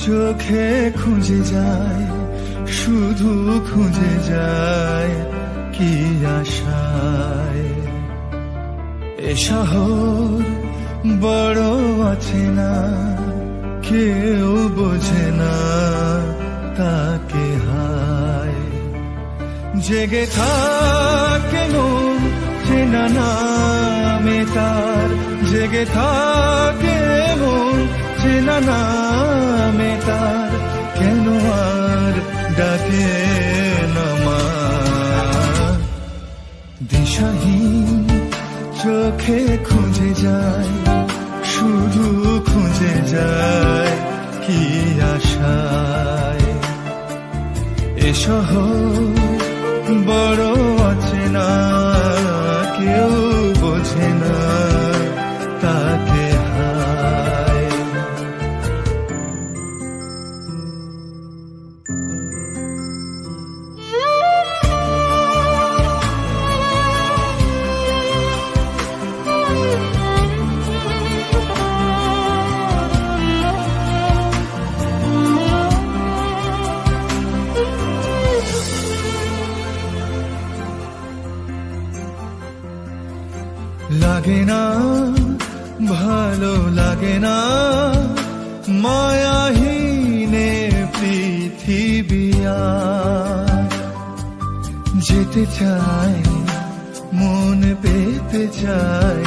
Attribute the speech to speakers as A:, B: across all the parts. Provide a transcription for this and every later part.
A: চোখে খুঁজে যায়, শুধু খুঁজে যায় কি আশায়। এ শহর বড় আছে না, কেউ বোঝে না তাকে হায়। জেগে থাকে মন চেনা নামে তার, জেগে থাকে মন চেনা নামে তার, কেন আর ডাকে না মা। দিশাহীন চোখে খুঁজে যায়, শুধু খুঁজে যায় কি আশায়। এ শহর বড় আছে না, কেউ বোঝে না তাকে হায়। লাগে না ভালো লাগে না মায়াহীনে পৃথিবী আর। যেতে চাই মন পেতে চাই,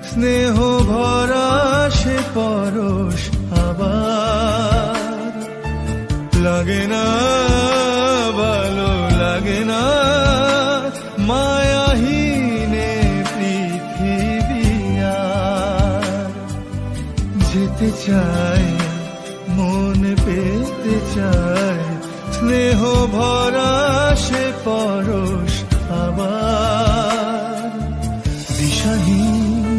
A: স্নেহ ভরা সে পরশ আবার। লাগে না ভালো লাগে না মায়াহীনে পৃথিবী আর। যেতে চাই মন পেতে চাই, স্নেহ ভরা সে পরশ আবার। দিশাহীন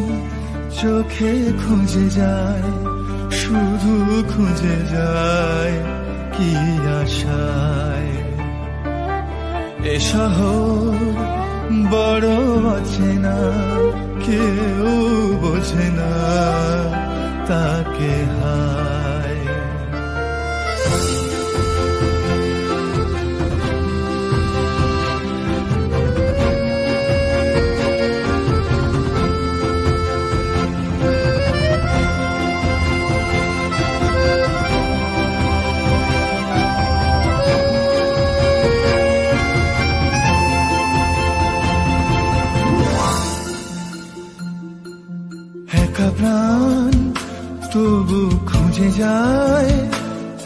A: চোখে খুঁজে যায়, শুধু খুঁজে যায় কি আশায়। এ শহর বড় আছে না, কেউ বোঝে না তাকে হায়। একা প্রাণ তবু খুঁজে যায়,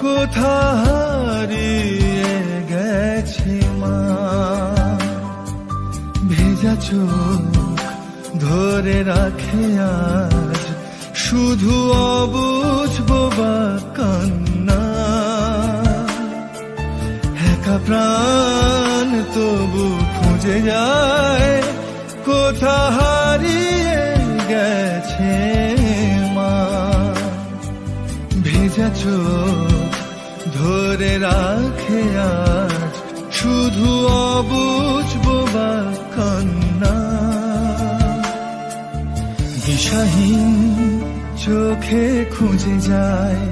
A: কোথা হারিয়ে গেছে মা। ভেজা চোখ ধরে রাখে আজ, শুধু অবুঝ বোবা কান্না। একা প্রাণ তবু খুঁজে যায়, কোথা হারিয়ে গেছে মা। ভেজা চোখ ধরে রাখে আজ, শুধু অবুঝ বোবা কান্না। দিশাহীন চোখে খুঁজে যায়,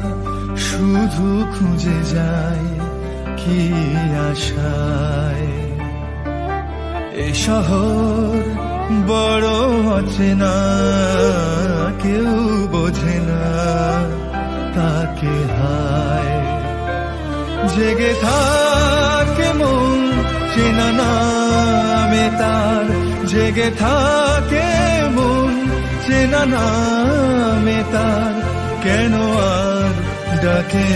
A: শুধু খুঁজে যায় কি আশায়। এ শহর বড় আছে না, কেউ বোঝে না তাকে হায়। জেগে থাকে মন চেনা নামে তার, জেগে থাকে মন চেনা নামে তার, কেন আর ডাকে